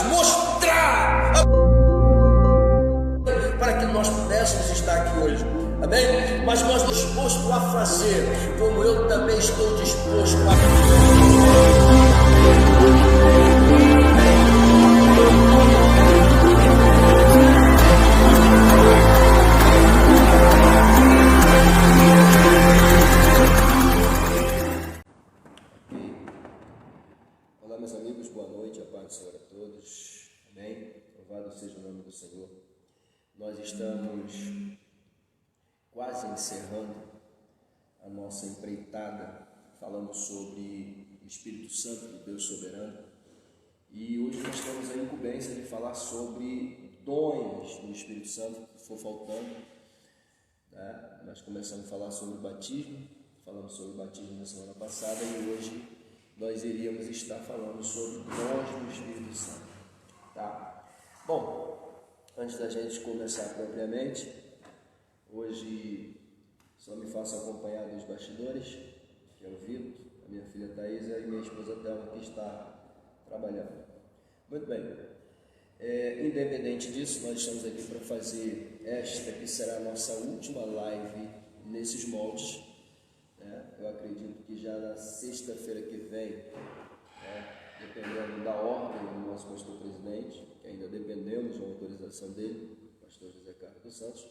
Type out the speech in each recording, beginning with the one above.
mostrar para que nós pudéssemos estar aqui hoje, amém? Mas nós estamos dispostos a fazer, como eu também estou disposto a Olá, meus amigos, boa noite, a paz do Senhor a todos, amém? Louvado seja o nome do Senhor. Nós estamos quase encerrando a nossa empreitada, falando sobre o Espírito Santo, do Deus soberano, e hoje nós temos a incumbência de falar sobre dons do Espírito Santo, que for faltando, né? Nós começamos a falar sobre o batismo, falamos sobre o batismo na semana passada e hoje nós iríamos estar falando sobre dons do Espírito Santo, tá? Bom, antes da gente começar propriamente, hoje só me faço acompanhar dos bastidores, que é o Vitor, a minha filha Thaisa e minha esposa Thelma, que está trabalhando. Muito bem, independente disso, nós estamos aqui para fazer esta que será a nossa última live nesses moldes. Eu acredito que já na sexta-feira que vem, dependendo da ordem do nosso pastor presidente, que ainda dependemos da autorização dele, pastor José Carlos dos Santos,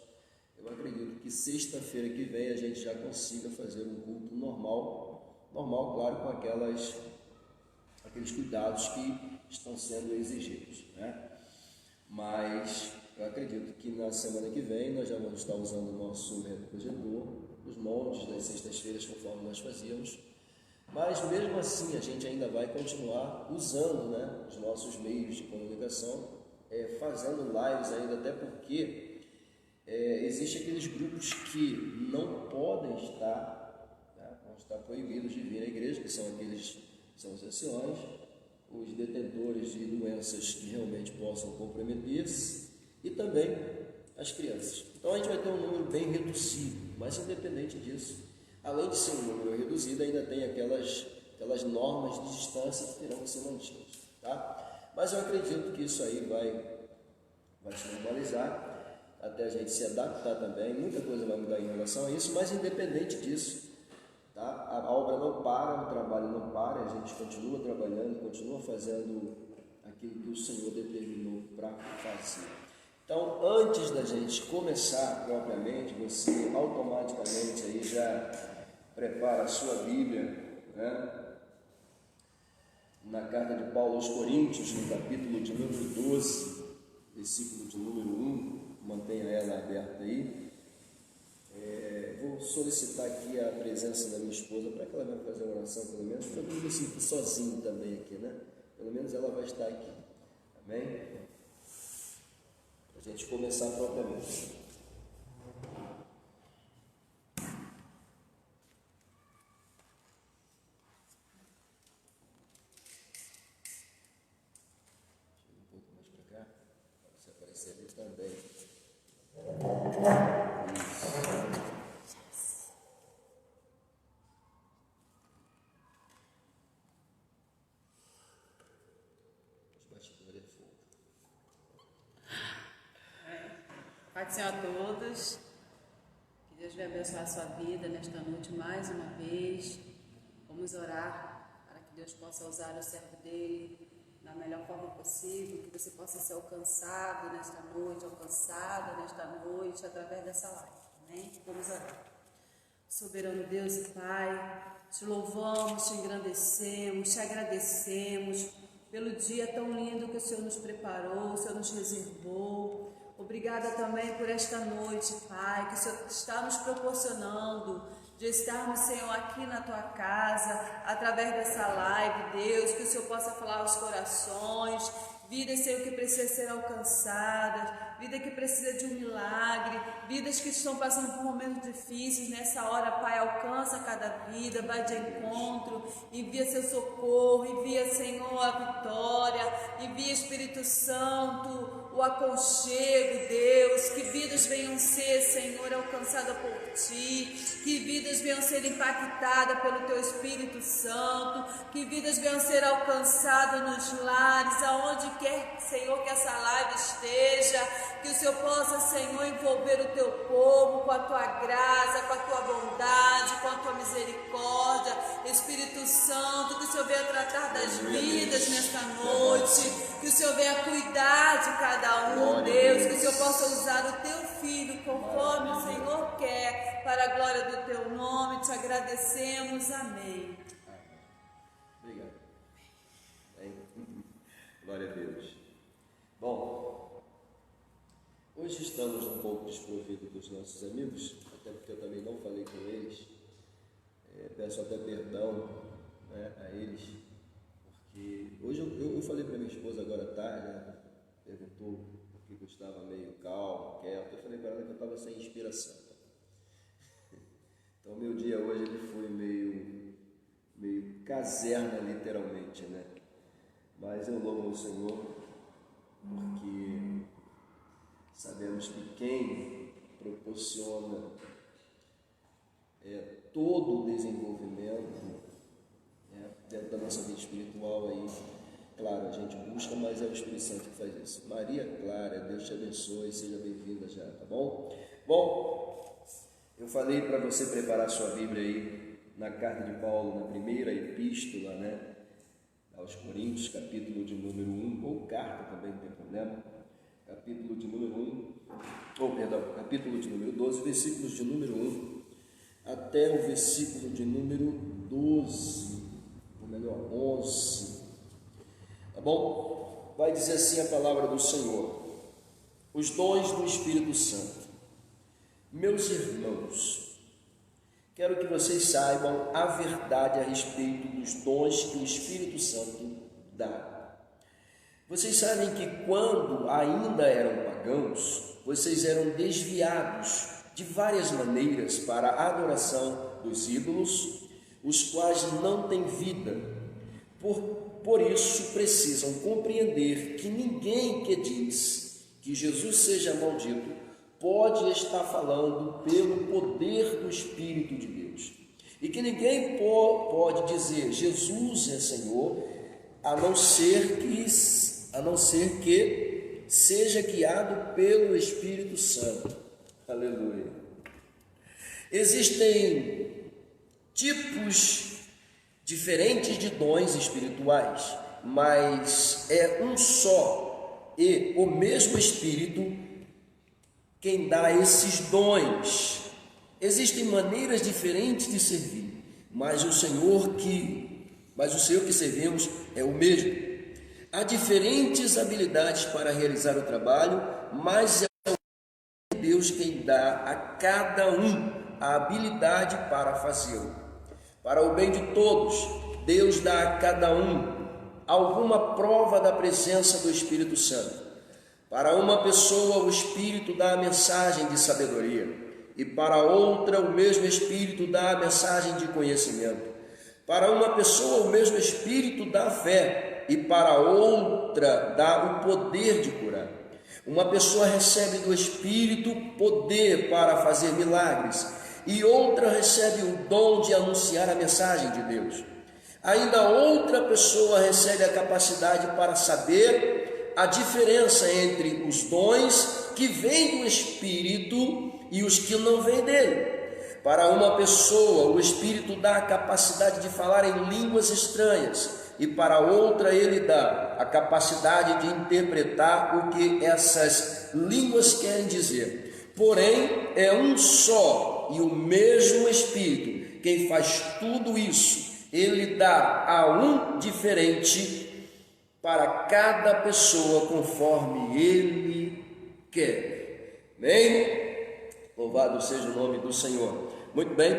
eu acredito que sexta-feira que vem a gente já consiga fazer um culto normal, claro, com aqueles cuidados que estão sendo exigidos, né? Mas eu acredito que na semana que vem nós já vamos estar usando o nosso projetor, os moldes das sextas-feiras conforme nós fazíamos, mas mesmo assim a gente ainda vai continuar usando, né, os nossos meios de comunicação, fazendo lives ainda, até porque existem aqueles grupos que não podem estar, né, vão estar proibidos de vir à igreja, que são os anciões, os detentores de doenças que realmente possam comprometer-se e também as crianças. Então a gente vai ter um número bem reduzido, mas independente disso, além de ser um número reduzido, ainda tem aquelas normas de distância que terão que ser mantidas, tá? Mas eu acredito que isso aí vai se normalizar, até a gente se adaptar também, muita coisa vai mudar em relação a isso, mas independente disso, tá? A obra não para, o trabalho não para, a gente continua trabalhando, continua fazendo aquilo que o Senhor determinou para fazer. Então, antes da gente começar propriamente, você automaticamente aí já prepara a sua Bíblia, né? Na carta de Paulo aos Coríntios, no capítulo de número 12, versículo de número 1, mantenha ela aberta aí. Vou solicitar aqui a presença da minha esposa para que ela venha fazer uma oração, pelo menos, para eu não me sinto sozinho também aqui, né? Pelo menos ela vai estar aqui, amém? A gente começar propriamente. Chega um pouco mais para cá, para você aparecer ali também. Isso. Os bastidores é fogo. Pai do Senhor a todos, que Deus venha abençoar a sua vida nesta noite mais uma vez. Vamos orar para que Deus possa usar o servo dele da melhor forma possível, que você possa ser alcançado nesta noite, alcançada nesta noite através dessa live, amém? Vamos orar. Soberano Deus e Pai, te louvamos, te engrandecemos, te agradecemos pelo dia tão lindo que o Senhor nos preparou, o Senhor nos reservou. Obrigada também por esta noite, Pai, que o Senhor está nos proporcionando de estarmos, Senhor, aqui na Tua casa, através dessa live, Deus, que o Senhor possa falar aos corações, vidas, Senhor, que precisam ser alcançadas, vida que precisa de um milagre, vidas que estão passando por momentos difíceis. Nessa hora, Pai, alcança cada vida, vai de encontro, envia seu socorro, envia, Senhor, a vitória, envia, Espírito Santo, o aconchego, Deus, que vidas venham ser, Senhor, alcançadas por Ti, que vidas venham ser impactadas pelo Teu Espírito Santo, que vidas venham ser alcançadas nos lares, aonde quer, Senhor, que essa live esteja, que o Senhor possa, Senhor, envolver o Teu povo com a Tua graça, com a Tua bondade, com a Tua misericórdia. Espírito Santo, que o Senhor venha tratar das vidas nesta noite, que o Senhor venha cuidar de cada um, Deus, que o Senhor possa usar o Teu Filho conforme o Senhor quer, para a glória do Teu nome. Te agradecemos, amém. Obrigado. Glória a Deus. Bom, hoje estamos um pouco desprovidos dos nossos amigos, até porque eu também não falei com eles. Peço até perdão, né, a eles, porque hoje eu falei para minha esposa agora à tarde, né, perguntou por que eu estava meio calmo, quieto. Eu falei para ela que eu estava sem inspiração. Então meu dia hoje ele foi meio caserna, literalmente, né? Mas eu louvo ao Senhor, porque sabemos que quem proporciona todo o desenvolvimento dentro da nossa vida espiritual aí, claro, a gente busca, mas é o Espírito Santo que faz isso. Maria Clara, Deus te abençoe, seja bem-vinda já, tá bom? Bom, eu falei para você preparar sua Bíblia aí na carta de Paulo, na primeira epístola, né, aos Coríntios, capítulo de número 1, ou carta também, não tem problema, capítulo de número 1, capítulo de número 12, versículos de número 1 até o versículo de número 12, ou melhor, 11, tá bom? Vai dizer assim a palavra do Senhor: os dons do Espírito Santo. Meus irmãos, quero que vocês saibam a verdade a respeito dos dons que o Espírito Santo dá. Vocês sabem que quando ainda eram pagãos, vocês eram desviados de várias maneiras para a adoração dos ídolos, os quais não têm vida. Por isso precisam compreender que ninguém que diz que Jesus seja maldito pode estar falando pelo poder do Espírito de Deus. E que ninguém pode dizer Jesus é Senhor, a não ser que seja guiado pelo Espírito Santo. Aleluia. Existem tipos diferentes de dons espirituais, mas é um só e o mesmo Espírito quem dá esses dons. Existem maneiras diferentes de servir, mas o Senhor que servimos é o mesmo. Há diferentes habilidades para realizar o trabalho, mas é Deus quem dá a cada um a habilidade para fazê-lo. Para o bem de todos, Deus dá a cada um alguma prova da presença do Espírito Santo. Para uma pessoa, o Espírito dá a mensagem de sabedoria, e para outra, o mesmo Espírito dá a mensagem de conhecimento. Para uma pessoa, o mesmo Espírito dá a fé, e para outra, dá o poder de curar. Uma pessoa recebe do Espírito poder para fazer milagres, e outra recebe o dom de anunciar a mensagem de Deus. Ainda outra pessoa recebe a capacidade para saber a diferença entre os dons que vêm do Espírito e os que não vêm dele. Para uma pessoa, o Espírito dá a capacidade de falar em línguas estranhas, e para outra ele dá a capacidade de interpretar o que essas línguas querem dizer. Porém, é um só e o mesmo Espírito quem faz tudo isso. Ele dá a um diferente para cada pessoa conforme ele quer. Amém? Louvado seja o nome do Senhor. Muito bem,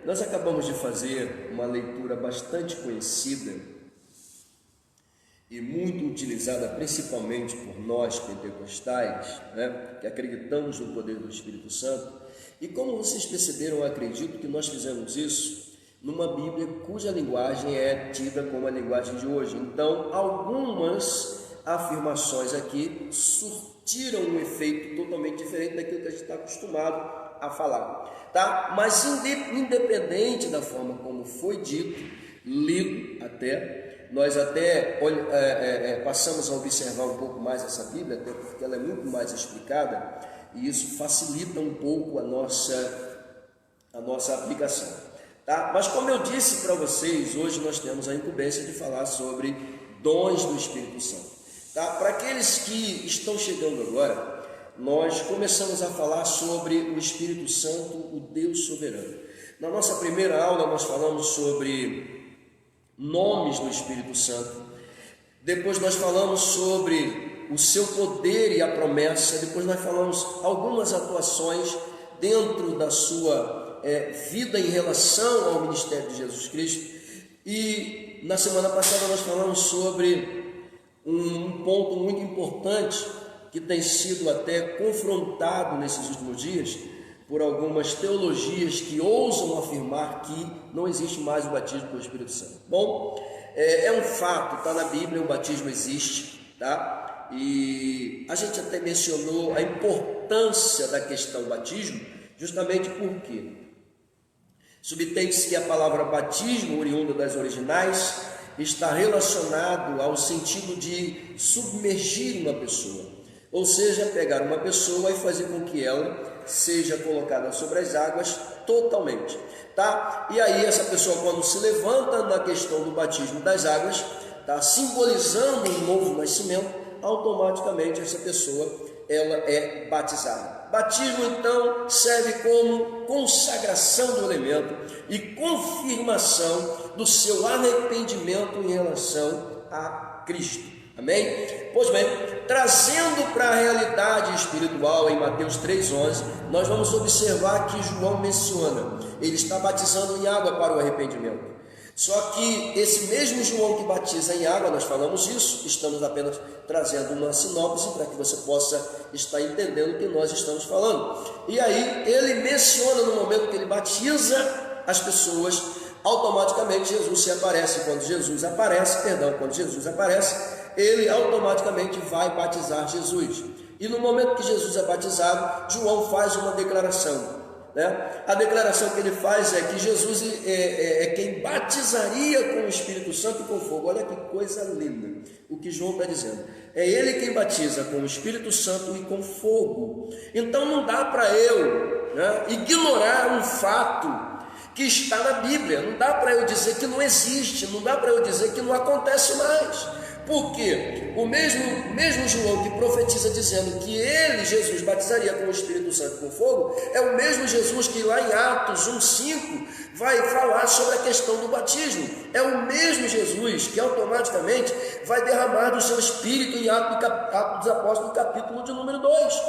nós acabamos de fazer uma leitura bastante conhecida e muito utilizada principalmente por nós pentecostais, né, que acreditamos no poder do Espírito Santo. E como vocês perceberam, eu acredito que nós fizemos isso numa Bíblia cuja linguagem é tida como a linguagem de hoje. Então, algumas afirmações aqui surtiram um efeito totalmente diferente daquilo que a gente está acostumado a falar, tá? Mas independente da forma como foi dito, lido até, nós até passamos a observar um pouco mais essa Bíblia, até porque ela é muito mais explicada, e isso facilita um pouco a nossa aplicação, tá? Mas como eu disse para vocês, hoje nós temos a incumbência de falar sobre dons do Espírito Santo, tá? Para aqueles que estão chegando agora, nós começamos a falar sobre o Espírito Santo, o Deus soberano. Na nossa primeira aula nós falamos sobre nomes do Espírito Santo, depois nós falamos sobre o seu poder e a promessa, depois nós falamos algumas atuações dentro da sua vida em relação ao ministério de Jesus Cristo, e na semana passada nós falamos sobre um ponto muito importante que tem sido até confrontado nesses últimos dias por algumas teologias que ousam afirmar que não existe mais o batismo com o Espírito Santo. Bom, é um fato, está na Bíblia, o batismo existe, tá? E a gente até mencionou a importância da questão batismo, justamente porque subtende-se que a palavra batismo, oriunda das originais, está relacionado ao sentido de submergir uma pessoa, ou seja, pegar uma pessoa e fazer com que ela seja colocada sobre as águas totalmente, tá? E aí essa pessoa, quando se levanta na questão do batismo das águas, tá simbolizando um novo nascimento, automaticamente essa pessoa ela é batizada. Batismo então serve como consagração do elemento e confirmação do seu arrependimento em relação a Cristo. Amém? Pois bem, trazendo para a realidade espiritual em Mateus 3,11, nós vamos observar que João menciona, ele está batizando em água para o arrependimento. Só que esse mesmo João que batiza em água, nós falamos isso, estamos apenas trazendo uma sinopse para que você possa estar entendendo o que nós estamos falando. E aí ele menciona no momento que ele batiza as pessoas, automaticamente Jesus se aparece. Quando Jesus aparece, ele automaticamente vai batizar Jesus. E no momento que Jesus é batizado, João faz uma declaração, né? A declaração que ele faz é que Jesus é quem batizaria com o Espírito Santo e com fogo. Olha que coisa linda o que João está dizendo. É ele quem batiza com o Espírito Santo e com fogo. Então não dá para eu, né, ignorar um fato que está na Bíblia. Não dá para eu dizer que não existe, não dá para eu dizer que não acontece mais. Porque o mesmo João que profetiza dizendo que ele, Jesus, batizaria com o Espírito Santo e com fogo, é o mesmo Jesus que lá em Atos 1,5 vai falar sobre a questão do batismo. É o mesmo Jesus que automaticamente vai derramar do seu Espírito em Atos dos Apóstolos, capítulo de número 2.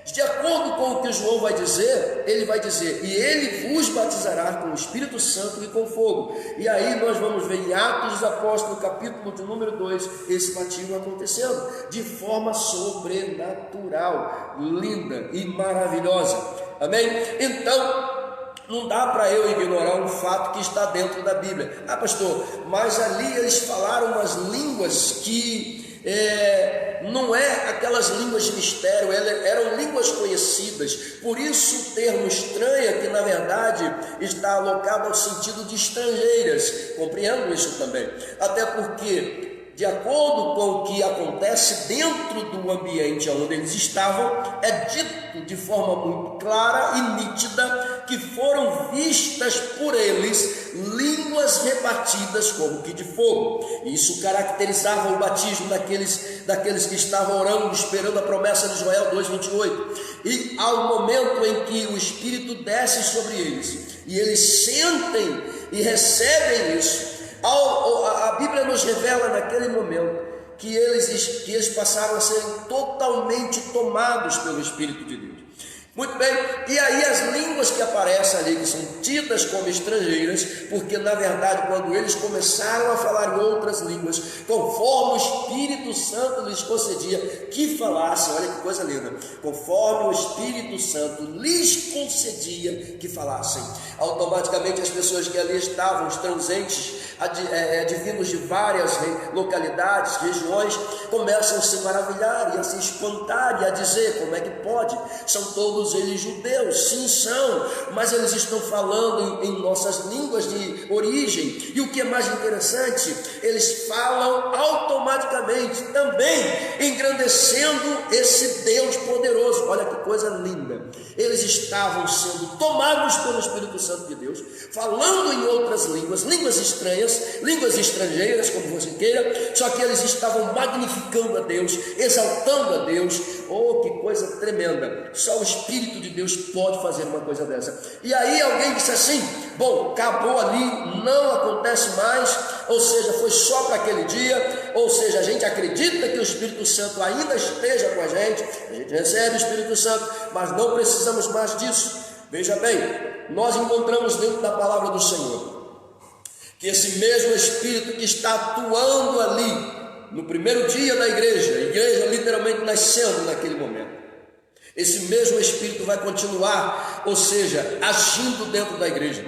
De acordo com o que João vai dizer, ele vai dizer, e ele vos batizará com o Espírito Santo e com fogo. E aí nós vamos ver em Atos dos Apóstolos, capítulo de número 2, esse batismo acontecendo de forma sobrenatural, linda e maravilhosa. Amém? Então, não dá para eu ignorar um fato que está dentro da Bíblia. Ah, pastor, mas ali eles falaram umas línguas que não é aquelas línguas de mistério, eram línguas conhecidas, por isso o termo estranha, que na verdade está alocado ao sentido de estrangeiras. Compreendo isso também, até porque de acordo com o que acontece dentro do ambiente onde eles estavam, é dito de forma muito clara e nítida que foram vistas por eles línguas repartidas como que de fogo. Isso caracterizava o batismo daqueles que estavam orando, esperando a promessa de Joel 2,28. E ao momento em que o Espírito desce sobre eles e eles sentem e recebem isso, a Bíblia nos revela naquele momento que eles passaram a serem totalmente tomados pelo Espírito de Deus. Muito bem, e aí as línguas que aparecem ali, que são tidas como estrangeiras, porque na verdade quando eles começaram a falar em outras línguas, conforme o Espírito Santo lhes concedia que falassem, olha que coisa linda, conforme o Espírito Santo lhes concedia que falassem, automaticamente as pessoas que ali estavam, os transentes, advindos de várias localidades, regiões, começam a se maravilhar e a se espantar e a dizer, como é que pode? São todos todos eles judeus? Sim, são, mas eles estão falando em nossas línguas de origem. E o que é mais interessante, eles falam automaticamente também, engrandecendo esse Deus poderoso. Olha que coisa linda. Eles estavam sendo tomados pelo Espírito Santo de Deus, falando em outras línguas, línguas estranhas, línguas estrangeiras, como você queira, só que eles estavam magnificando a Deus, exaltando a Deus. Oh, que coisa tremenda! Só o Espírito de Deus pode fazer uma coisa dessa. E aí alguém disse assim: bom, acabou ali, não acontece mais, ou seja, foi só para aquele dia, ou seja, a gente acredita que o Espírito Santo ainda esteja com a gente recebe o Espírito Santo, mas não precisamos mais disso. Veja bem, nós encontramos dentro da palavra do Senhor que esse mesmo Espírito que está atuando ali no primeiro dia da igreja, a igreja literalmente nascendo naquele momento, esse mesmo Espírito vai continuar, ou seja, agindo dentro da igreja.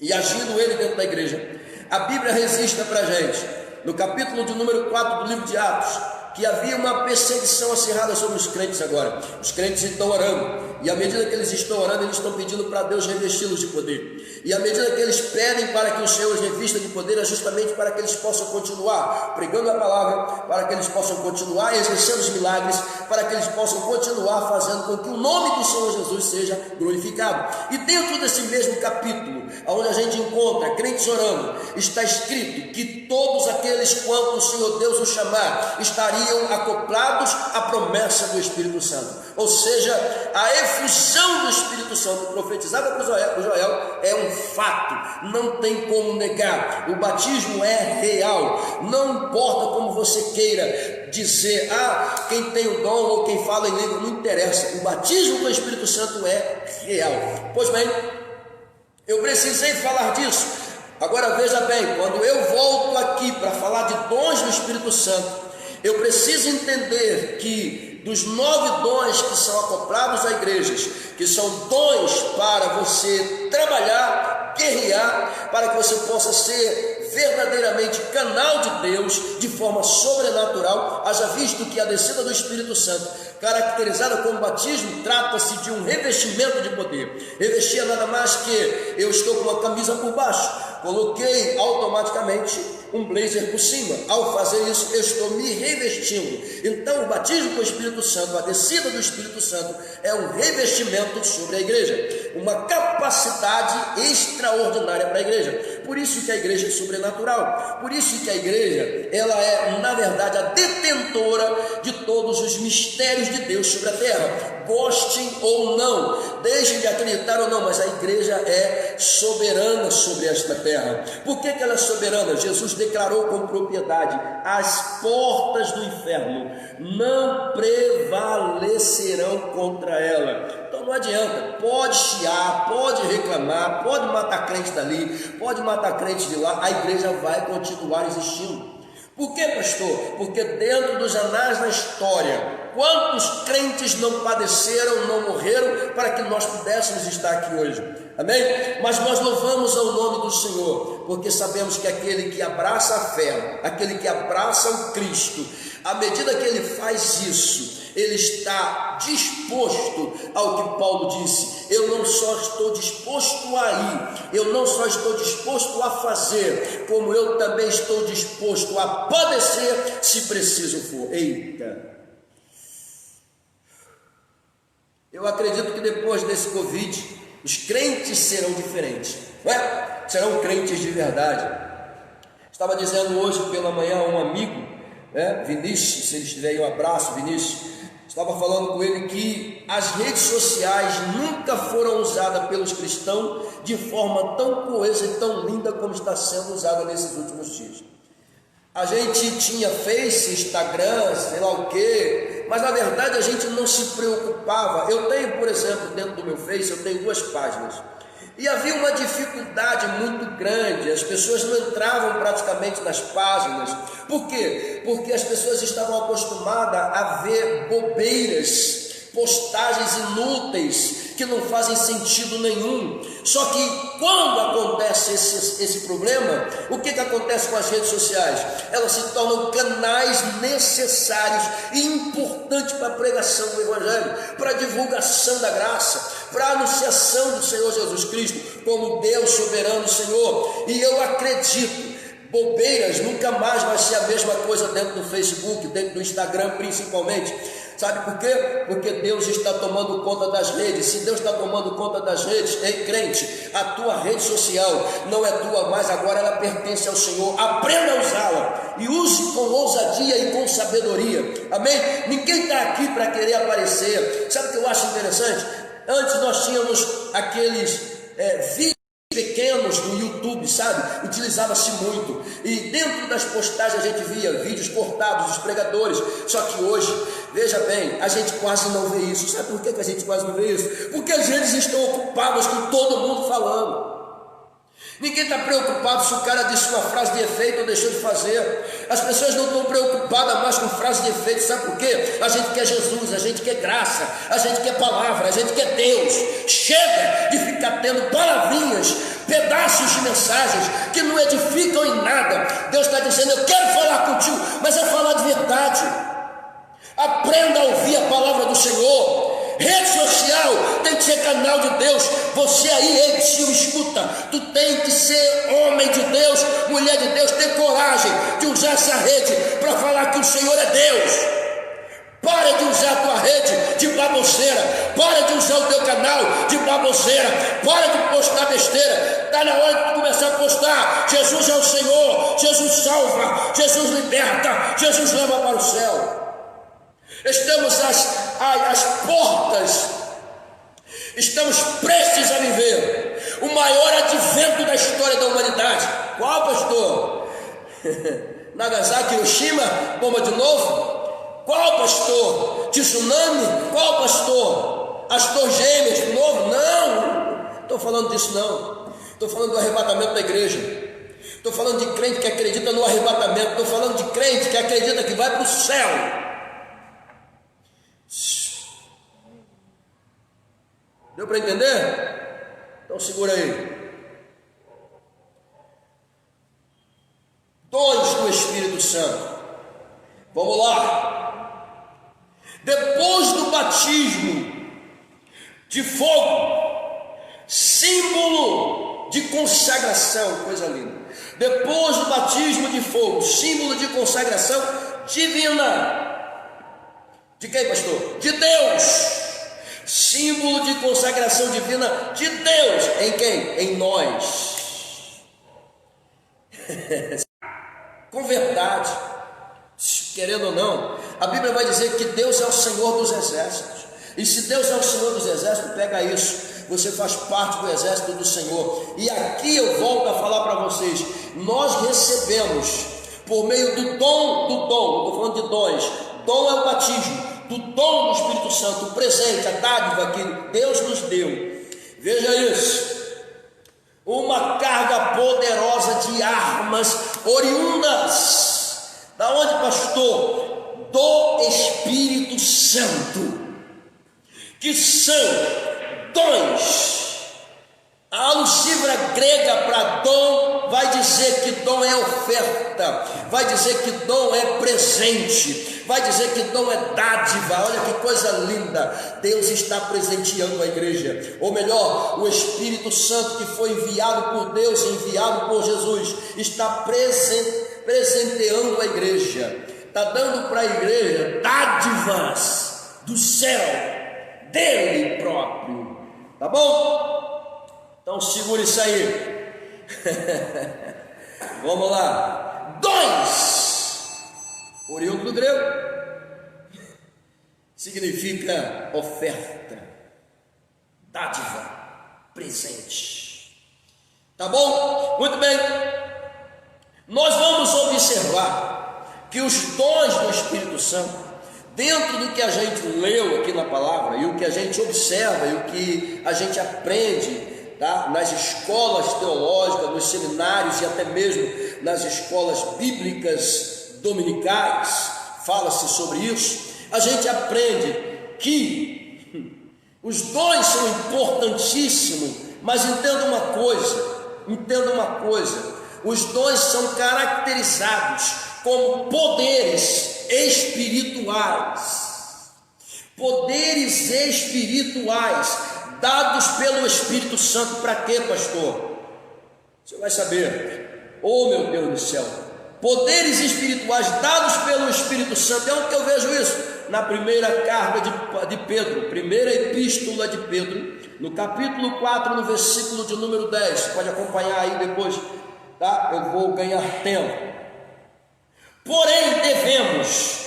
E agindo ele dentro da igreja, a Bíblia registra para a gente, no capítulo de número 4 do livro de Atos, que havia uma perseguição acirrada sobre os crentes agora. Os crentes estão orando, e à medida que eles estão orando, eles estão pedindo para Deus revesti-los de poder. E à medida que eles pedem para que o Senhor os revista de poder, é justamente para que eles possam continuar pregando a palavra, para que eles possam continuar exercendo os milagres, para que eles possam continuar fazendo com que o nome do Senhor Jesus seja glorificado. E dentro desse mesmo capítulo, onde a gente encontra crentes orando, está escrito que todos aqueles quanto o Senhor Deus os chamar, estariam acoplados à promessa do Espírito Santo. Ou seja, a efusão do Espírito Santo profetizada por Joel é um fato, não tem como negar. O batismo é real, não importa como você queira dizer, quem tem o dom ou quem fala em língua, não interessa, o batismo do Espírito Santo é real. Pois bem, eu precisei falar disso. Agora veja bem, quando eu volto aqui para falar de dons do Espírito Santo, eu preciso entender que dos 9 dons que são acoplados a igrejas, que são dons para você trabalhar, guerrear, para que você possa ser verdadeiramente canal de Deus de forma sobrenatural, haja visto que a descida do Espírito Santo, caracterizada como batismo, trata-se de um revestimento de poder. Revestir é nada mais que eu estou com uma camisa por baixo, coloquei automaticamente um blazer por cima. Ao fazer isso, eu estou me revestindo. Então, o batismo com o Espírito Santo, a descida do Espírito Santo, é um revestimento sobre a igreja, uma capacidade extraordinária para a igreja. Por isso que a igreja é sobrenatural. Por isso que a igreja, ela é, na verdade, a detentora de todos os mistérios de Deus sobre a terra. Gostem ou não, deixem de acreditar ou não, mas a igreja é soberana sobre esta terra. Por que ela é soberana? Jesus declarou com propriedade: as portas do inferno não prevalecerão contra ela. Então não adianta, pode chiar, pode reclamar, pode matar crente dali, pode matar crente de lá, a igreja vai continuar existindo. Por que, pastor? Porque dentro dos anais da história, quantos crentes não padeceram, não morreram, para que nós pudéssemos estar aqui hoje? Amém? Mas nós louvamos ao nome do Senhor, porque sabemos que aquele que abraça a fé, aquele que abraça o Cristo, à medida que ele faz isso, ele está disposto ao que Paulo disse: eu não só estou disposto a ir, eu não só estou disposto a fazer, como eu também estou disposto a padecer se preciso for. Eita! Eu acredito que depois desse Covid, os crentes serão diferentes, não é? Serão crentes de verdade. Estava dizendo hoje pela manhã a um amigo, Vinícius, se ele estiver aí, um abraço, Vinícius. Estava falando com ele que as redes sociais nunca foram usadas pelos cristãos de forma tão coesa e tão linda como está sendo usada nesses últimos dias. A gente tinha Face, Instagram, sei lá o quê, mas na verdade a gente não se preocupava. Eu tenho, por exemplo, dentro do meu Face, eu tenho 2 páginas. E havia uma dificuldade muito grande, as pessoas não entravam praticamente nas páginas. Por quê? Porque as pessoas estavam acostumadas a ver bobeiras, postagens inúteis, que não fazem sentido nenhum. Só que quando acontece esse problema, o que acontece com as redes sociais? Elas se tornam canais necessários e importantes para a pregação do Evangelho, para a divulgação da graça, para a anunciação do Senhor Jesus Cristo como Deus soberano Senhor. E eu acredito, bobeiras nunca mais vai ser a mesma coisa dentro do Facebook, dentro do Instagram principalmente. Sabe por quê? Porque Deus está tomando conta das redes. Se Deus está tomando conta das redes, ei crente, a tua rede social não é tua mais, agora ela pertence ao Senhor. Aprenda a usá-la e use com ousadia e com sabedoria. Amém? Ninguém está aqui para querer aparecer. Sabe o que eu acho interessante? Antes nós tínhamos aqueles vídeos pequenos no YouTube, sabe? Utilizava-se muito. E dentro das postagens a gente via vídeos cortados dos pregadores. Só que hoje, veja bem, a gente quase não vê isso. Sabe por que a gente quase não vê isso? Porque as redes estão ocupadas com todo mundo falando. Ninguém está preocupado se o cara disse uma frase de efeito ou deixou de fazer. As pessoas não estão preocupadas mais com frase de efeito. Sabe por quê? A gente quer Jesus, a gente quer graça, a gente quer palavra, a gente quer Deus. Chega de ficar tendo palavrinhas, pedaços de mensagens que não edificam em nada. Deus está dizendo: eu quero falar contigo, mas é falar de verdade. Aprenda a ouvir a palavra do Senhor. Rede social tem que ser canal de Deus. Você aí, ei, que me escuta, tu tem que ser homem de Deus, mulher de Deus, ter coragem de usar essa rede para falar que o Senhor é Deus. Para de usar a tua rede de baboseira, para de usar o teu canal de baboseira, para de postar besteira. Está na hora de tu começar a postar: Jesus é o Senhor, Jesus salva, Jesus liberta, Jesus leva para o céu. Estamos às portas, estamos prestes a viver o maior advento da história da humanidade. Qual, pastor? Nagasaki, Hiroshima, bomba de novo? Qual, pastor? Tsunami? Qual, pastor? As torres gêmeas de novo? Não, estou falando disso não. Estou falando do arrebatamento da igreja. Estou falando de crente que acredita no arrebatamento. Estou falando de crente que acredita que vai para o céu. Deu para entender? Então segura aí. Dons do Espírito Santo. Vamos lá. Depois do batismo de fogo, símbolo de consagração, coisa linda. Depois do batismo de fogo, símbolo de consagração divina. De quem, pastor? De Deus. Símbolo de consagração divina de Deus. Em quem? Em nós. Com verdade, querendo ou não, a Bíblia vai dizer que Deus é o Senhor dos exércitos. E se Deus é o Senhor dos exércitos, pega isso. Você faz parte do exército do Senhor. E aqui eu volto a falar para vocês: nós recebemos por meio do dom, estou falando de dons. Dom é o batismo, do dom do Espírito Santo, o presente, a dádiva que Deus nos deu. Veja isso: uma carga poderosa de armas oriundas. Da onde, pastor? Do Espírito Santo, que são dons. A alucívora grega para dom vai dizer que dom é oferta, vai dizer que dom é presente, vai dizer que dom é dádiva. Olha que coisa linda. Deus está presenteando a igreja, ou melhor, o Espírito Santo que foi enviado por Deus, enviado por Jesus, está presenteando a igreja, está dando para a igreja dádivas do céu, dele próprio. Tá bom? Então segura isso aí. Vamos lá. Dons, oriundo do grego, significa oferta, dádiva, presente. Tá bom? Muito bem. Nós vamos observar que os dons do Espírito Santo, dentro do que a gente leu aqui na palavra, e o que a gente observa, e o que a gente aprende, tá? Nas escolas teológicas, nos seminários e até mesmo nas escolas bíblicas dominicais, fala-se sobre isso. A gente aprende que Os dons são importantíssimos, mas entenda uma coisa, os dons são caracterizados como poderes espirituais, dados pelo Espírito Santo. Para quê, pastor? Você vai saber. Oh, meu Deus do céu, poderes espirituais dados pelo Espírito Santo. É onde que eu vejo isso? Na primeira carta de Pedro, primeira epístola de Pedro, no capítulo 4, no versículo de número 10, você pode acompanhar aí depois, tá? Eu vou ganhar tempo. Porém devemos,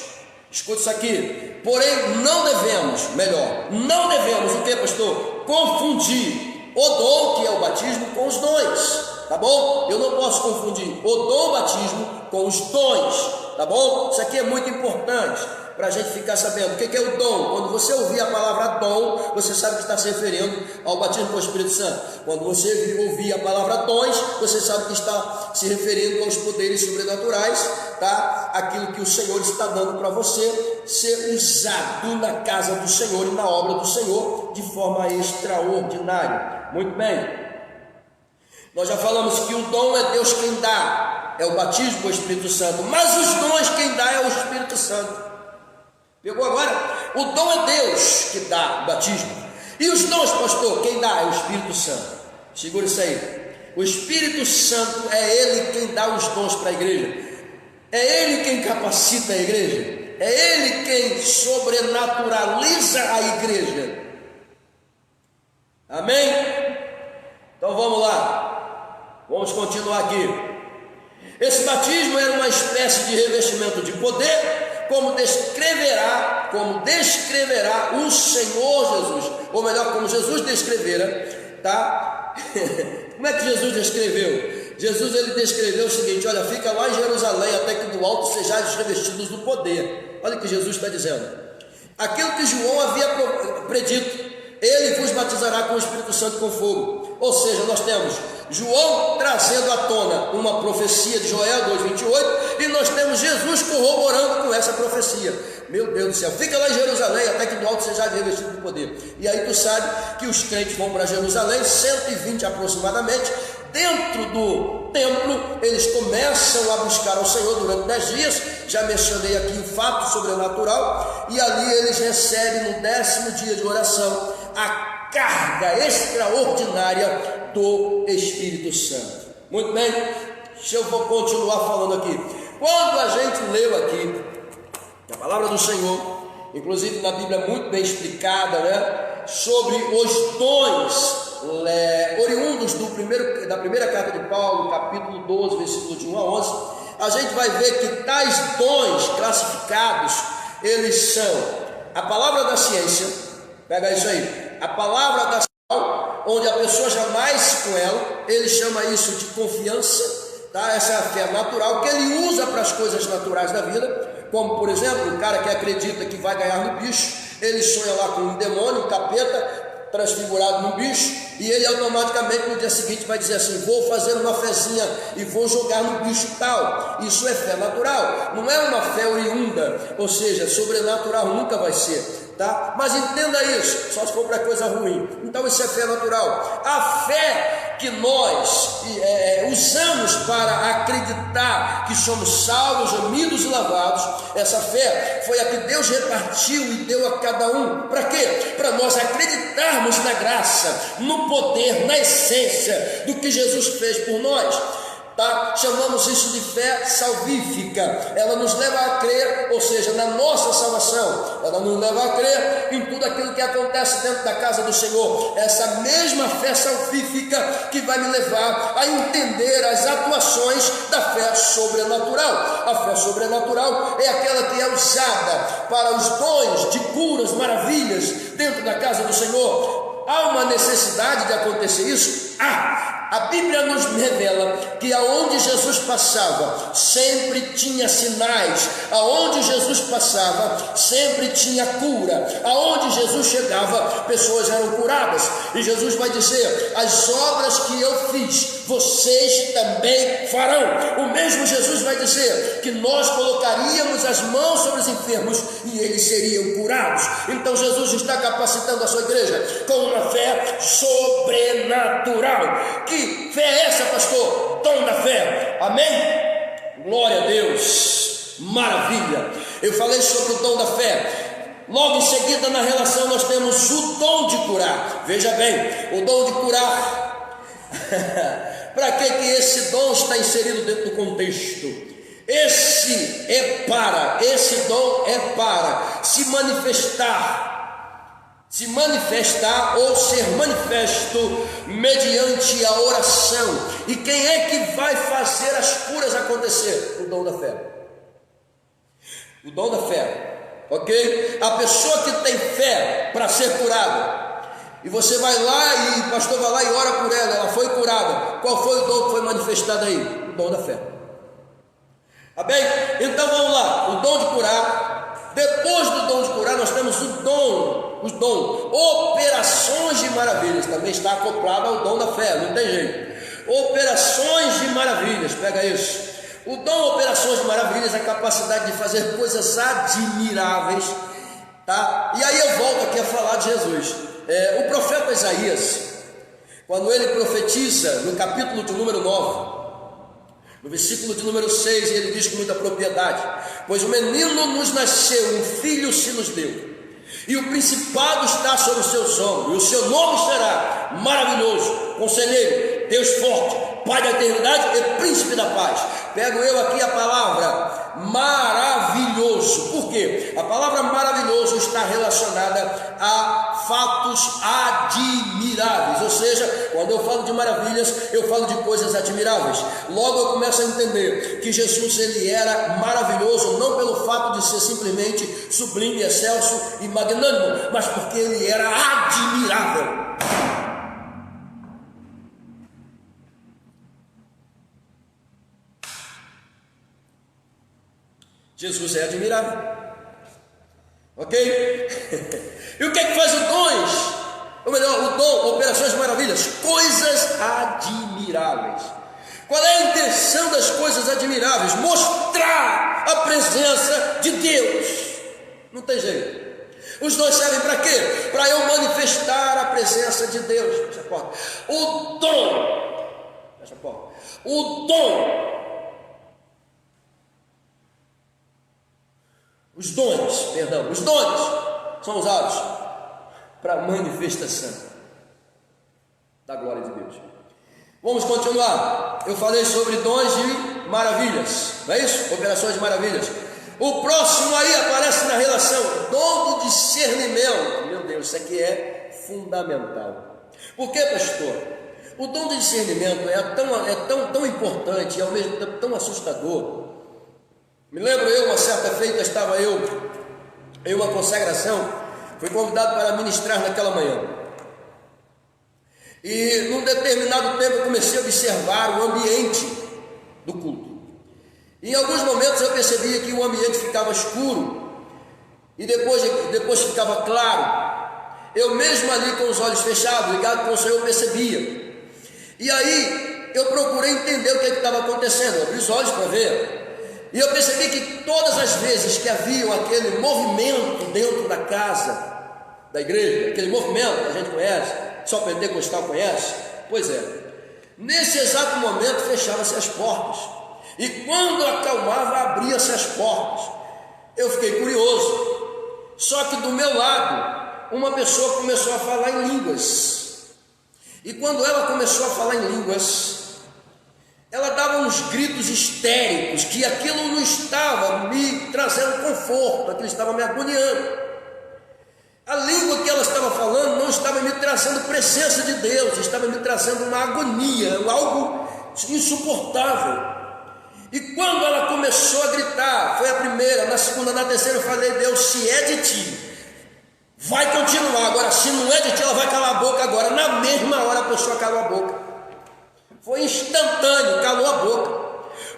escuta isso aqui, não devemos o que, pastor? Confundir o dom, que é o batismo, com os dons, tá bom? Eu não posso confundir o dom batismo com os dons, tá bom? Isso aqui é muito importante para a gente ficar sabendo o que é o dom. Quando você ouvir a palavra dom, você sabe que está se referindo ao batismo com o Espírito Santo. Quando você ouvir a palavra dons, você sabe que está se referindo aos poderes sobrenaturais, tá? Aquilo que o Senhor está dando para você ser usado na casa do Senhor e na obra do Senhor de forma extraordinária. Muito bem, nós já falamos que o dom é Deus quem dá, é o batismo com o Espírito Santo, mas os dons quem dá é o Espírito Santo. Pegou agora? O dom é Deus que dá o batismo. E os dons, pastor, quem dá é o Espírito Santo. Segura isso aí. O Espírito Santo é Ele quem dá os dons para a igreja. É Ele quem capacita a igreja. É Ele quem sobrenaturaliza a igreja. Amém? Então vamos lá. Vamos continuar aqui. Esse batismo era uma espécie de revestimento de poder, como descreverá o Senhor Jesus, ou melhor, como Jesus descrevera, tá? Como é que Jesus descreveu? Jesus ele descreveu o seguinte: olha, fica lá em Jerusalém até que do alto sejais revestidos do poder. Olha o que Jesus está dizendo. Aquilo que João havia predito: ele vos batizará com o Espírito Santo e com fogo. Ou seja, nós temos João trazendo à tona uma profecia de Joel 2,28, e nós temos Jesus corroborando com essa profecia. Meu Deus do céu, fica lá em Jerusalém até que do alto seja revestido de poder. E aí tu sabe que os crentes vão para Jerusalém, 120 aproximadamente. Dentro do templo, eles começam a buscar ao Senhor durante 10 dias. Já mencionei aqui o fato sobrenatural. E ali eles recebem no 10º dia de oração a carga extraordinária do Espírito Santo. Muito bem, deixa eu continuar falando aqui. Quando a gente leu aqui a palavra do Senhor, inclusive na Bíblia muito bem explicada, né, sobre os dons oriundos da primeira carta de Paulo, capítulo 12, versículo de 1 a 11, a gente vai ver que tais dons classificados, eles são a palavra da ciência, pega isso aí, a palavra da onde a pessoa já nasce com ela, ele chama isso de confiança, tá? Essa é a fé natural que ele usa para as coisas naturais da vida, como por exemplo, o cara que acredita que vai ganhar no bicho, ele sonha lá com um demônio, um capeta transfigurado no bicho, e ele automaticamente no dia seguinte vai dizer assim: vou fazer uma fezinha e vou jogar no bicho tal. Isso é fé natural, não é uma fé oriunda, ou seja, sobrenatural nunca vai ser, tá? Mas entenda isso, só se for para coisa ruim. Então isso é fé natural. A fé que nós usamos para acreditar que somos salvos, remidos e lavados, essa fé foi a que Deus repartiu e deu a cada um. Para quê? Para nós acreditarmos na graça, no poder, na essência do que Jesus fez por nós. Tá? Chamamos isso de fé salvífica. Ela nos leva a crer, ou seja, na nossa salvação. Ela nos leva a crer em tudo aquilo que acontece dentro da casa do Senhor. Essa mesma fé salvífica que vai me levar a entender as atuações da fé sobrenatural. A fé sobrenatural é aquela que é usada para os dons de curas, maravilhas dentro da casa do Senhor. Há uma necessidade de acontecer isso? A Bíblia nos revela que aonde Jesus passava, sempre tinha sinais. Aonde Jesus passava, sempre tinha cura. Aonde Jesus chegava, pessoas eram curadas. E Jesus vai dizer: as obras que eu fiz, vocês também farão. O mesmo Jesus vai dizer que nós colocaríamos as mãos sobre os enfermos e eles seriam curados. Então Jesus está capacitando a sua igreja com uma fé sobrenatural. Que fé é essa, pastor? Dom da fé. Amém? Glória a Deus. Maravilha. Eu falei sobre o dom da fé. Logo em seguida, na relação, nós temos o dom de curar. Veja bem, o dom de curar. Para que esse dom está inserido dentro do contexto? Esse dom é para se manifestar ou ser manifesto mediante a oração. E quem é que vai fazer as curas acontecer? O dom da fé. O dom da fé, ok? A pessoa que tem fé para ser curada, e você vai lá e o pastor vai lá e ora por ela foi curada. Qual foi o dom que foi manifestado aí? O dom da fé. Tá bem? Então vamos lá, o dom de curar. Depois do dom de curar, nós temos os dons, operações de maravilhas, também está acoplado ao dom da fé, não tem jeito. Operações de maravilhas, pega isso. O dom operações de maravilhas é a capacidade de fazer coisas admiráveis, tá? E aí eu volto aqui a falar de Jesus. O profeta Isaías, quando ele profetiza no capítulo de número 9, no versículo de número 6, ele diz com muita propriedade: pois o menino nos nasceu, um filho se nos deu, e o principado está sobre os seus ombros, e o seu nome será Maravilhoso, Conselheiro, Deus Forte, Pai da Eternidade e Príncipe da Paz. Pego eu aqui a palavra maravilhoso. Por quê? A palavra maravilhoso está relacionada a fatos admiráveis. Ou seja, quando eu falo de maravilhas, eu falo de coisas admiráveis. Logo eu começo a entender que Jesus, ele era maravilhoso, não pelo fato de ser simplesmente sublime, excelso e magnânimo, mas porque ele era admirável. Jesus é admirável, ok? E o que é que faz o dons? Ou melhor, o dom, operações maravilhas, coisas admiráveis. Qual é a intenção das coisas admiráveis? Mostrar a presença de Deus. Não tem jeito. Os dons servem para quê? Para eu manifestar a presença de Deus. Fecha a porta. O dom, fecha a porta. O dom. Os dons são usados para manifestação da glória de Deus. Vamos continuar. Eu falei sobre dons de maravilhas, não é isso? Operações de maravilhas. O próximo aí aparece na relação, dom do discernimento. Meu Deus, isso aqui é fundamental. Por que, pastor? O dom do discernimento é tão importante e ao mesmo tempo tão assustador. Me lembro uma certa feita, estava eu em uma consagração, fui convidado para ministrar naquela manhã. E num determinado tempo eu comecei a observar o ambiente do culto. E em alguns momentos eu percebia que o ambiente ficava escuro e depois ficava claro. Eu mesmo ali com os olhos fechados, ligado com o Senhor, percebia. E aí eu procurei entender o que estava acontecendo, eu abri os olhos para ver. E eu percebi que todas as vezes que havia aquele movimento dentro da casa, da igreja, aquele movimento que a gente conhece, só pentecostal conhece, pois é, nesse exato momento fechavam-se as portas, e quando acalmava, abria-se as portas. Eu fiquei curioso, só que do meu lado, uma pessoa começou a falar em línguas, e quando ela começou a falar em línguas, ela dava uns gritos histéricos, que aquilo não estava me trazendo conforto, aquilo estava me agoniando. A língua que ela estava falando não estava me trazendo presença de Deus, estava me trazendo uma agonia, algo insuportável. E quando ela começou a gritar, foi a primeira, na segunda, na terceira, eu falei: Deus, se é de ti, vai continuar. Agora, se não é de ti, ela vai calar a boca agora. Na mesma hora a pessoa calou a boca. Foi instantâneo, calou a boca.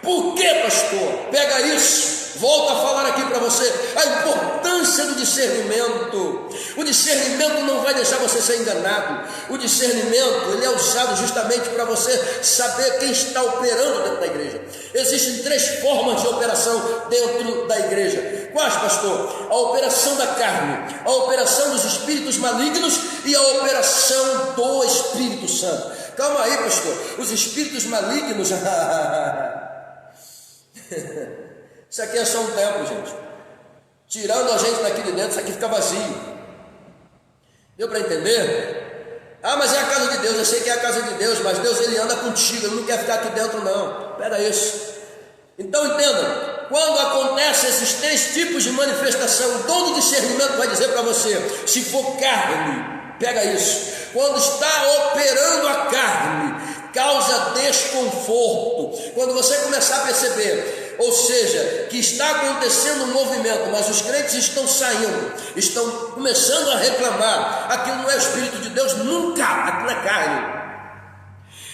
Por que, pastor? Pega isso, volta a falar aqui para você a importância do discernimento. O discernimento não vai deixar você ser enganado. O discernimento, ele é usado justamente para você saber quem está operando dentro da igreja. Existem 3 formas de operação dentro da igreja. Quais, pastor? A operação da carne, a operação dos espíritos malignos e a operação do Espírito Santo. Calma aí, pastor, os espíritos malignos... Isso aqui é só um templo, gente. Tirando a gente daqui de dentro, isso aqui fica vazio. Deu para entender? Ah, mas é a casa de Deus. Eu sei que é a casa de Deus, mas Deus, ele anda contigo, ele não quer ficar aqui dentro não. Espera isso. Então entenda, quando acontecem esses 3 tipos de manifestação, o dom do discernimento vai dizer para você, se for carne, pega isso, quando está operando a carne, causa desconforto. Quando você começar a perceber, ou seja, que está acontecendo um movimento, mas os crentes estão saindo, estão começando a reclamar, aquilo não é o Espírito de Deus, nunca, aquilo é carne.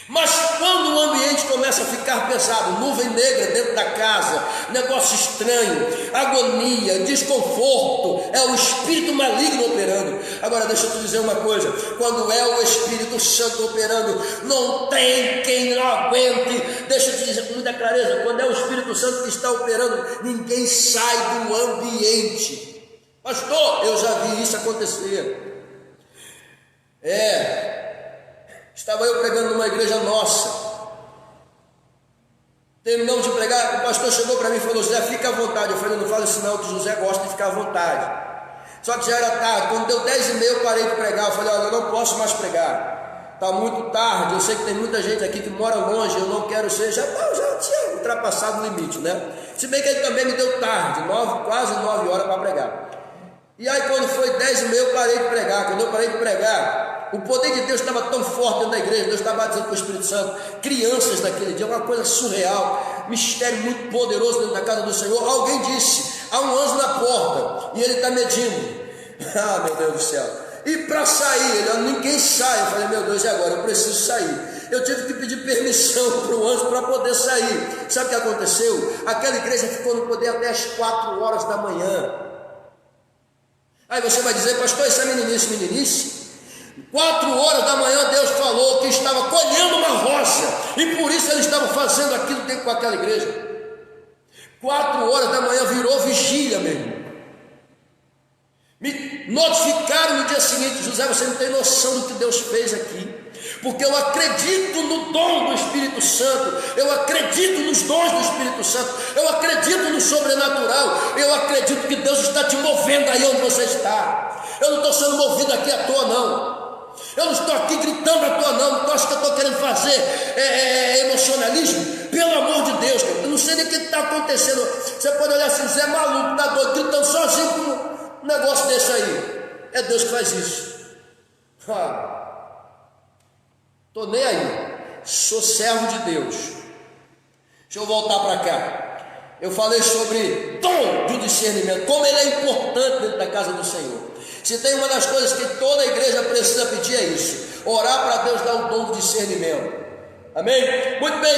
Mas quando o ambiente começa a ficar pesado, nuvem negra dentro da casa, negócio estranho, agonia, desconforto, é o espírito maligno operando. Agora deixa eu te dizer uma coisa, quando é o Espírito Santo operando, não tem quem não aguente. Deixa eu te dizer com muita clareza, quando é o Espírito Santo que está operando, ninguém sai do ambiente. Pastor, eu já vi isso acontecer. Estava eu pregando numa igreja nossa. Terminamos de pregar, o pastor chegou para mim e falou: José, fica à vontade. Eu falei: não fala isso não, que José gosta de ficar à vontade. Só que já era tarde, quando deu 10h30 eu parei de pregar. Eu falei: olha, eu não posso mais pregar, está muito tarde. Eu sei que tem muita gente aqui que mora longe, eu não quero ser. Já tinha ultrapassado o limite, né? Se bem que ele também me deu tarde, quase 9 horas para pregar. E aí quando foi 10h30 eu parei de pregar. Quando eu parei de pregar, o poder de Deus estava tão forte dentro da igreja. Deus estava dizendo com o Espírito Santo, crianças daquele dia, uma coisa surreal, mistério muito poderoso dentro da casa do Senhor. Alguém disse: há um anjo na porta e ele está medindo. Ah, meu Deus do céu. E para sair, ninguém sai. Eu falei: meu Deus, e agora? Eu preciso sair. Eu tive que pedir permissão para o anjo para poder sair. Sabe o que aconteceu? Aquela igreja ficou no poder até as 4 horas da manhã. Aí você vai dizer: pastor, isso é meninice? 4 horas da manhã Deus falou que estava colhendo uma rocha, e por isso ele estava fazendo aquilo dentro com aquela igreja. 4 horas da manhã virou vigília mesmo. Me notificaram no dia seguinte: José, você não tem noção do que Deus fez aqui, porque eu acredito no dom do Espírito Santo, eu acredito nos dons do Espírito Santo, eu acredito no sobrenatural, eu acredito que Deus está te movendo aí onde você está. Eu não estou sendo movido aqui à toa não. Eu não estou aqui gritando à toa não. Tu acha que eu estou querendo fazer emocionalismo? Pelo amor de Deus, eu não sei nem o que está acontecendo. Você pode olhar assim: Zé maluco, está doido, gritando sozinho com um negócio desse aí. É Deus que faz isso. Estou nem aí, sou servo de Deus. Deixa eu voltar para cá. Eu falei sobre dom de discernimento, como ele é importante dentro da casa do Senhor. Se tem uma das coisas que toda a igreja precisa pedir, é isso: orar para Deus dar o dom do discernimento. Amém? Muito bem,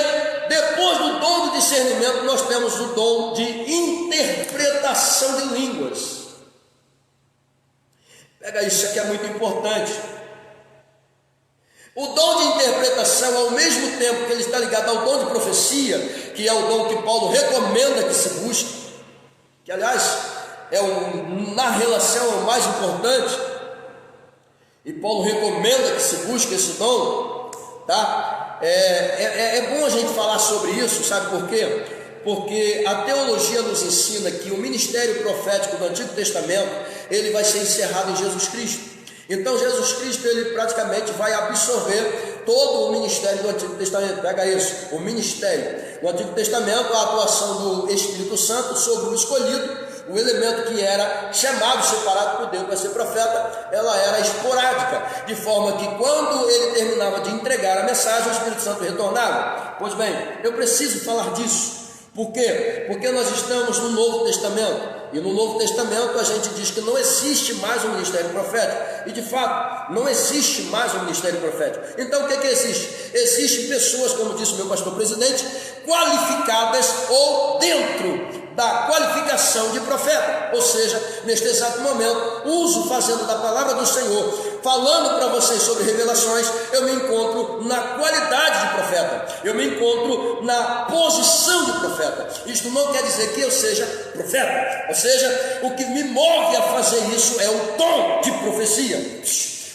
depois do dom do discernimento, nós temos o dom de interpretação de línguas. Pega isso aqui, é muito importante. O dom de interpretação, ao mesmo tempo que ele está ligado ao dom de profecia, que é o dom que Paulo recomenda que se busque, que aliás na relação é o mais importante, e Paulo recomenda que se busque esse dom, tá? É bom a gente falar sobre isso, sabe por quê? Porque a teologia nos ensina que o ministério profético do Antigo Testamento, ele vai ser encerrado em Jesus Cristo. Então Jesus Cristo, ele praticamente vai absorver todo o ministério do Antigo Testamento. Pega isso, o ministério do Antigo Testamento, a atuação do Espírito Santo sobre o escolhido, o elemento que era chamado, separado por Deus para ser profeta, ela era esporádica, de forma que quando ele terminava de entregar a mensagem, o Espírito Santo retornava. Pois bem, eu preciso falar disso. Por quê? Porque nós estamos no Novo Testamento. E no Novo Testamento a gente diz que não existe mais o ministério profético. E de fato, não existe mais o ministério profético. Então o que existe? Existem pessoas, como disse o meu pastor presidente, qualificadas ou dentro da qualificação de profeta. Ou seja, neste exato momento, uso fazendo da palavra do Senhor, falando para vocês sobre revelações, eu me encontro na qualidade de profeta, eu me encontro na posição de profeta. Isto não quer dizer que eu seja profeta, ou seja, o que me move a fazer isso é o dom de profecia.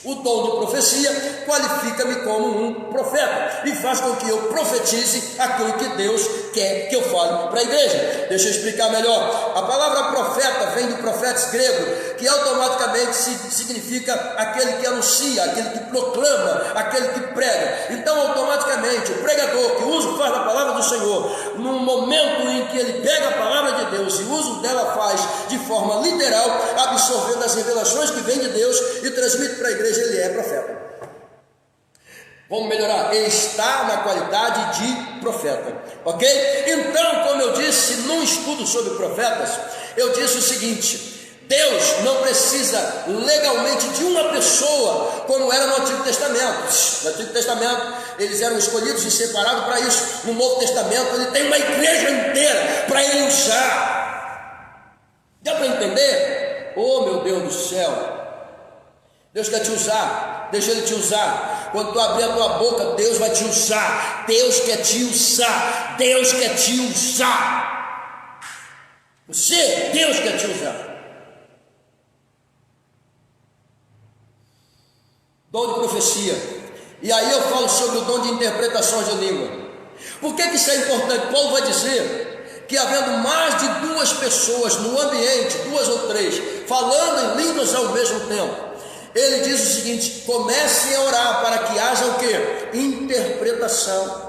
O dom de profecia qualifica-me como um profeta e faz com que eu profetize aquilo que Deus quer que eu fale para a igreja. Deixa eu explicar melhor. A palavra profeta vem do profetes grego, que automaticamente significa aquele que anuncia, aquele que proclama, aquele que prega. Então, automaticamente, o pregador que faz a palavra do Senhor, no momento em que ele pega a palavra de Deus e o uso dela faz de forma literal, absorvendo as revelações que vêm de Deus e transmite para a igreja, ele é profeta. Vamos melhorar, ele está na qualidade de profeta, ok? Então, como eu disse num estudo sobre profetas, eu disse o seguinte: Deus não precisa legalmente de uma pessoa, como era no Antigo Testamento. No Antigo Testamento, eles eram escolhidos e separados para isso. No Novo Testamento, ele tem uma igreja inteira para ele usar. Dá para entender? Oh, meu Deus do céu! Deus quer te usar, deixa Ele te usar. Quando tu abrir a tua boca, Deus vai te usar. Deus quer te usar. Deus quer te usar. Deus quer te usar. Dom de profecia. E aí eu falo sobre o dom de interpretação de língua. Por que isso é importante? Paulo vai dizer que havendo mais de 2 pessoas no ambiente, 2 ou 3, falando em línguas ao mesmo tempo, ele diz o seguinte: comecem a orar para que haja o quê? Interpretação.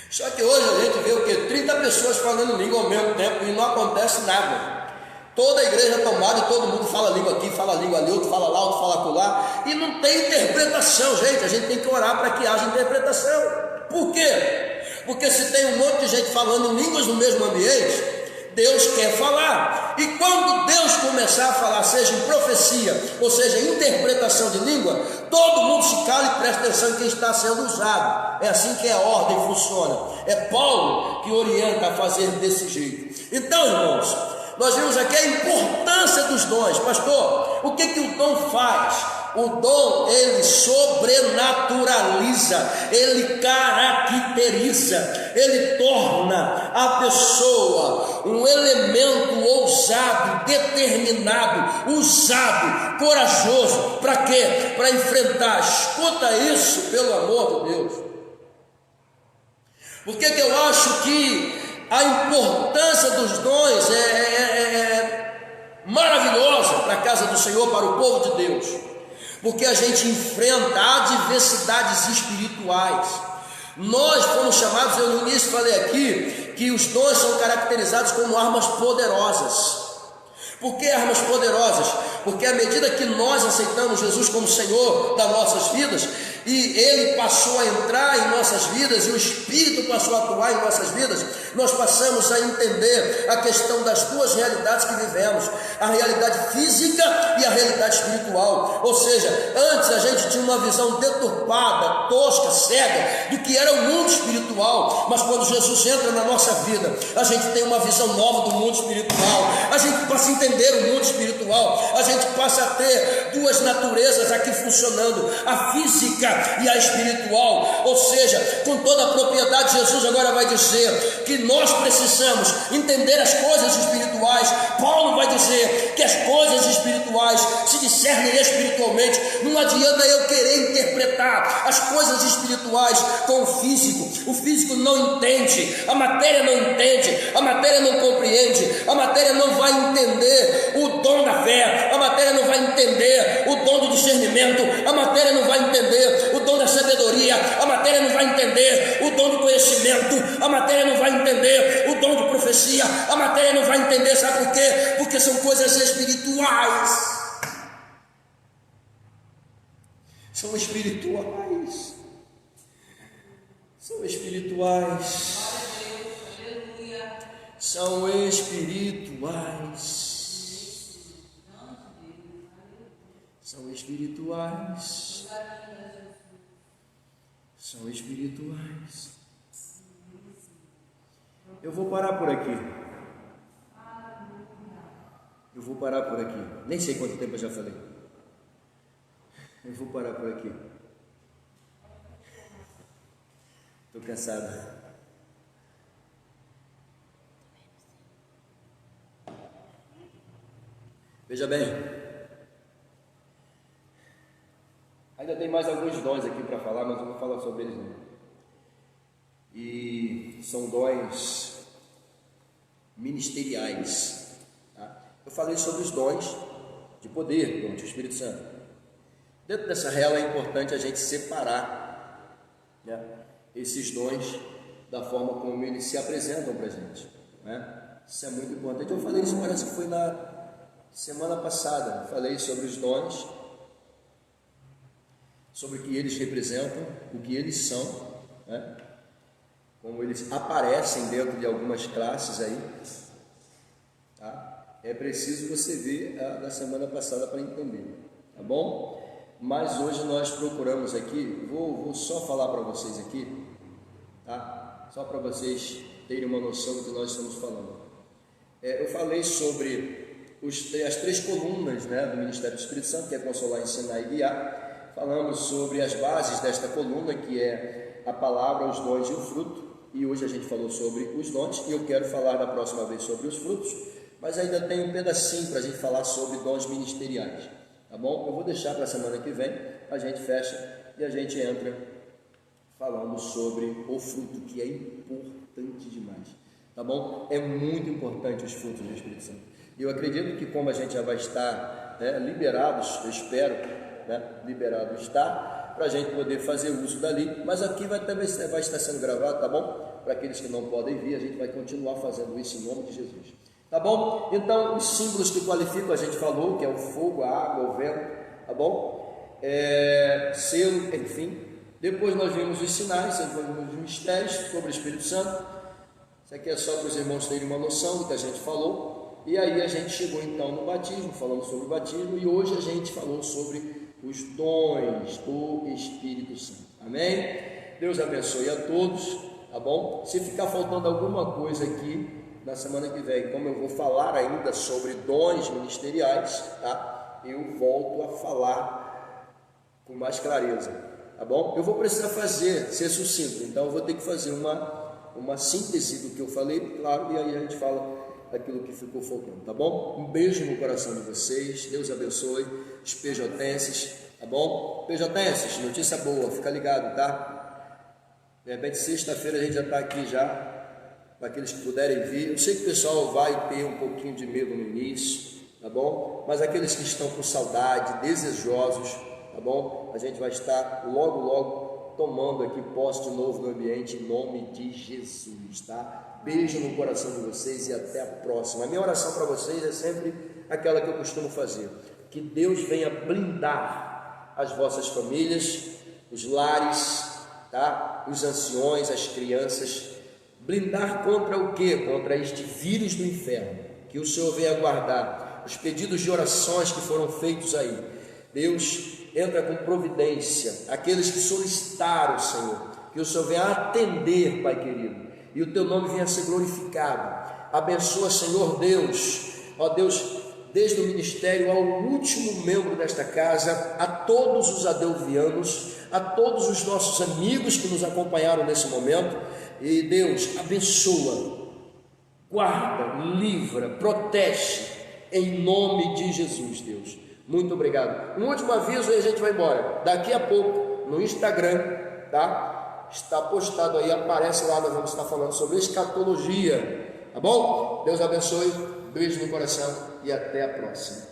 Só que hoje a gente vê o quê? 30 pessoas falando língua ao mesmo tempo e não acontece nada. Toda a igreja é tomada e todo mundo fala língua aqui, fala língua ali, outro fala lá, outro fala acolá, e não tem interpretação, gente. A gente tem que orar para que haja interpretação. Por quê? Porque se tem um monte de gente falando em línguas no mesmo ambiente, Deus quer falar. E quando Deus começar a falar, seja em profecia, ou seja, em interpretação de língua, todo mundo se cala e presta atenção em quem está sendo usado. É assim que a ordem funciona. É Paulo que orienta a fazer desse jeito. Então, irmãos, nós vimos aqui a importância dos dons. Pastor, o que o dom faz? O dom, ele sobrenaturaliza, ele caracteriza, ele torna a pessoa um elemento ousado, determinado, usado, corajoso. Para quê? Para enfrentar. Escuta isso, pelo amor de Deus. Por que eu acho que a importância dos dons é maravilhosa para a casa do Senhor, para o povo de Deus? Porque a gente enfrenta adversidades espirituais. Nós fomos chamados, eu no início falei aqui, que os dons são caracterizados como armas poderosas. Por que armas poderosas? Porque à medida que nós aceitamos Jesus como Senhor das nossas vidas, e Ele passou a entrar em nossas vidas, e o Espírito passou a atuar em nossas vidas, nós passamos a entender a questão das 2 realidades que vivemos, a realidade física e a realidade espiritual. Ou seja, antes a gente tinha uma visão deturpada, tosca, cega do que era o mundo espiritual, mas quando Jesus entra na nossa vida, a gente tem uma visão nova do mundo espiritual, a gente passa a entender o mundo espiritual, a gente passa a ter 2 naturezas aqui funcionando, a física e a espiritual. Ou seja, com toda a propriedade, Jesus agora vai dizer que nós precisamos entender as coisas espirituais. Paulo vai dizer que as coisas espirituais se discernem espiritualmente. Não adianta eu querer interpretar as coisas espirituais com o físico. O físico não entende, a matéria não entende, a matéria não compreende, a matéria não vai entender o dom da fé, a matéria não vai entender o dom do discernimento, a matéria não vai entender o dom da sabedoria, a matéria não vai entender o dom do conhecimento, a matéria não vai entender o dom de profecia, a matéria não vai entender, sabe por quê? Porque são coisas espirituais. São espirituais. São espirituais. são espirituais. São espirituais. São espirituais. Eu vou parar por aqui. Eu vou parar por aqui. Nem sei quanto tempo eu já falei. Eu vou parar por aqui. Estou cansado. Veja bem, ainda tem mais alguns dons aqui para falar, mas eu vou falar sobre eles não. E são dons ministeriais. Tá? Eu falei sobre os dons de poder, dom do Espírito Santo. Dentro dessa regra é importante a gente separar, né, esses dons da forma como eles se apresentam para a gente, né? Isso é muito importante. Eu falei isso, parece que foi na semana passada. Falei sobre os dons, sobre o que eles representam, o que eles são, né? Como eles aparecem dentro de algumas classes aí, tá? É preciso você ver a da semana passada para entender, tá bom? Mas hoje nós procuramos aqui, vou só falar para vocês aqui, tá? Só para vocês terem uma noção do que nós estamos falando. Eu falei sobre as 3 colunas, né, do Ministério do Espírito Santo, que é consolar, ensinar e guiar. Falamos sobre as bases desta coluna, que é a palavra, os dons e o fruto. E hoje a gente falou sobre os dons, e eu quero falar da próxima vez sobre os frutos, mas ainda tem um pedacinho para a gente falar sobre dons ministeriais, tá bom? Eu vou deixar para a semana que vem, a gente fecha e a gente entra falando sobre o fruto, que é importante demais, tá bom? É muito importante os frutos do Espírito Santo. E eu acredito que como a gente já vai estar, né, liberados, eu espero, né, liberado está, para a gente poder fazer uso dali, mas aqui vai estar sendo gravado, tá bom? Para aqueles que não podem vir, a gente vai continuar fazendo isso em nome de Jesus, tá bom? Então, os símbolos que qualificam, a gente falou, que é o fogo, a água, o vento, tá bom? Selo, enfim. Depois nós vimos os sinais, depois vimos os mistérios sobre o Espírito Santo. Isso aqui é só para os irmãos terem uma noção do que a gente falou. E aí a gente chegou então no batismo, falando sobre o batismo, e hoje a gente falou sobre os dons do Espírito Santo. Amém? Deus abençoe a todos, tá bom? Se ficar faltando alguma coisa aqui, na semana que vem, como eu vou falar ainda sobre dons ministeriais, tá? Eu volto a falar com mais clareza, tá bom? Eu vou precisar ser sucinto, então eu vou ter que fazer uma síntese do que eu falei, claro, e aí a gente fala aquilo que ficou faltando, tá bom? Um beijo no coração de vocês, Deus abençoe os pejotenses, tá bom? Pejotenses, notícia boa, fica ligado, tá? De repente, sexta-feira a gente já está aqui já, para aqueles que puderem vir. Eu sei que o pessoal vai ter um pouquinho de medo no início, tá bom? Mas aqueles que estão com saudade, desejosos, tá bom? A gente vai estar logo tomando aqui posse de novo no ambiente, em nome de Jesus, tá? Beijo no coração de vocês e até a próxima. A minha oração para vocês é sempre aquela que eu costumo fazer: que Deus venha blindar as vossas famílias, os lares, tá? Os anciões, as crianças, blindar contra o quê? Contra este vírus do inferno, que o Senhor venha guardar os pedidos de orações que foram feitos aí. Deus entra com providência, aqueles que solicitaram, Senhor, que o Senhor venha atender, Pai querido, e o teu nome venha ser glorificado. Abençoa, Senhor Deus, ó Deus, desde o ministério ao último membro desta casa, a todos os adelvianos, a todos os nossos amigos que nos acompanharam nesse momento. E Deus, abençoa, guarda, livra, protege, em nome de Jesus, Deus. Muito obrigado. Um último aviso e a gente vai embora. Daqui a pouco, no Instagram, tá? Está postado aí, aparece lá, nós vamos estar falando sobre escatologia, tá bom? Deus abençoe, beijo no coração e até a próxima.